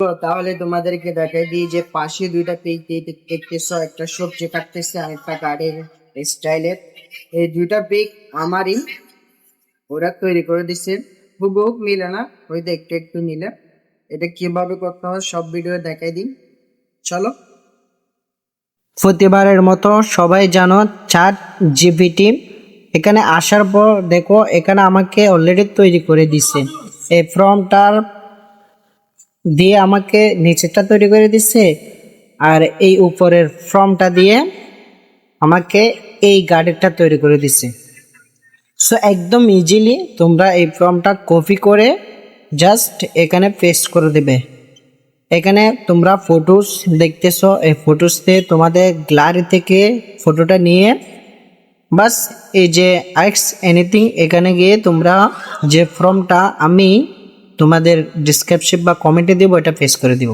তো তাহলে তোমাদেরকে দেখাই দিই যে পাশে দুইটা পেজ দেখতেছো, একটা সবজি কাটতেছে আর একটা গাড়ির স্টাইলের। এই দুইটা পেজ আমারই, ওরা তৈরি করে দিচ্ছে। হুবহু মিলে না, হয়তো একটু একটু মিলে। এটা কিভাবে করতে হয় সব ভিডিও দেখাই দিই, চলো। প্রতিবারের মতো সবাই জানো চ্যাট জিপিটি, এখানে আসার পর দেখো এখানে আমাকে অলরেডি তৈরি করে দিছে। এই ফর্মটার দিয়ে আমাকে নিচেরটা তৈরি করে দিচ্ছে, আর এই উপরের ফর্মটা দিয়ে আমাকে এই গার্ডেরটা তৈরি করে দিচ্ছে। সো একদম ইজিলি তোমরা এই ফর্মটা কপি করে জাস্ট এখানে পেস্ট করে দেবে। এখানে তোমরা ফটোস দেখতেছো, এই ফটোসতে তোমাদের গ্যালারি থেকে ফটোটা নিয়ে বাস এই যে আস্ক এনিথিং এখানে গিয়ে তোমরা যে ফর্মটা আমি তোমাদের ডিসক্রিপশন বা কমেন্টে দিব এটা পেস্ট করে দিব।